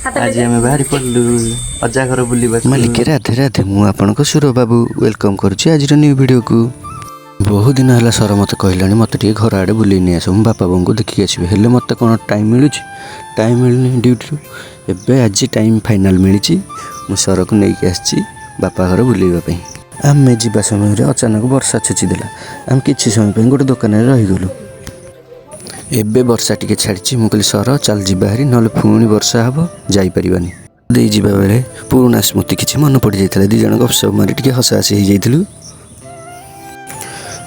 आज आम बाहरी पड़लु अजा घर बुलवा मालिक राधे राधे मु आपन सुर बाबू वेलकम करुच्ची आज न्यू वीडियो को। बहुत दिन है सर मत कहलानी मत टे घर आड़े बुले नहीं आस बापा बों को देखिक आसबे हेल्ले मत कौन टाइम मिलूँ टाइम मिलूनी ड्यूटी एवं आज टाइम फाइनाल मिली मु सर को लेकिन आसी बापा घर बुलवाई आम जा समय अचानक वर्षा छेचिदेला आम कि समय गोटे दुकान रहीगलु एबे वर्षा टिके छाड़ी मु कहली सर चल जी बाहरी ना पुणी वर्षा हम जापारानी दे जावा बेले पुराणा स्मृति किसी मन पड़ जाता दी जन गपसप मारी टे हसाहसी हो जाइलु।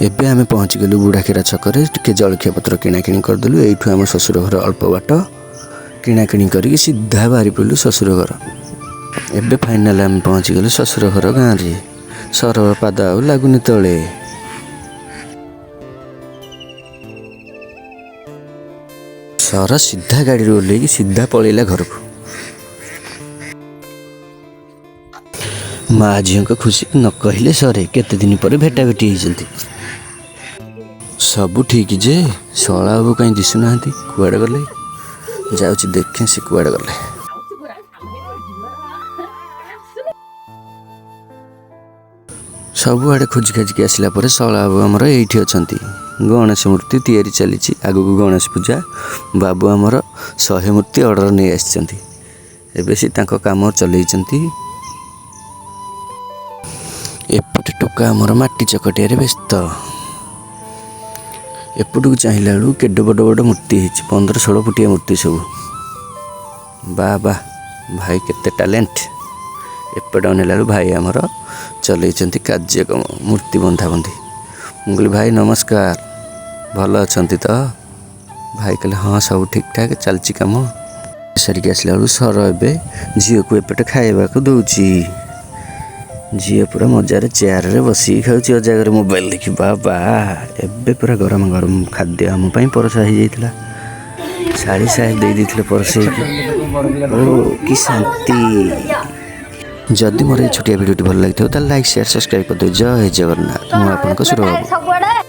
एबे आमे पहुँची गलु बुढ़ाखेरा छकरे टे जलखिया पत्र किणाकिणी करदेलु एठू आम ससुर घर अल्प बाट किणाकिणी करके सीधा बाहरी पड़लु ससुर घर। एबे फाइनाल आम पहुँची गलु ससुर घर गाँव रे सर पाद आउ लगुनि तले सर सीधा गाड़ी ओह्लैकी सीधा पलैला घर को। माँ झील को खुशी न कहले सरे केते दिन पर भेटा भेटी होती सब ठीक जे शला बाबू कहीं दिशुना कुआड़े गले जाऊँ देखे सी कुआड़े गले सबुआड़े खोज खाजिक आसला शला बाबू आमर ये अच्छा गणेश मूर्ति तैयारी चली आग को गणेश पूजा बाबू आमर 100 मूर्ति ऑर्डर नहीं आसी एबे सी तांको काम चलैचंती। एपटे टोका आमर माटी चकटिया व्यस्त एपटू चाहिला बेलू केड बड़ बड़ मूर्ति 15-16 फुटिया मूर्ति सब बा भाई केते टैलेंट एपटे अनेला भाई आमर चलैचंती कार्यक्रम मूर्ति बंधा बंधी मुझे भाई नमस्कार भल अच्छा तो भाई कहले हाँ सब ठीक ठाक चलची कम सारिक आसला बेलू सर ए झील को एपटे खाइबा को दौची झील पूरा मजार चेयर रे बसी खाऊँ अजागर मोबाइल देखी बाबा एबे पूरा गरम गरम खाद्य आम परसा हो जाता शाढ़ी साहे दे परस कि शांति। जदि मोर ये छोटिया वीडियो भल लगी तो लाइक शेयर सब्सक्राइब कर दे। जय जगन्नाथ मु आपन सुर बाबू।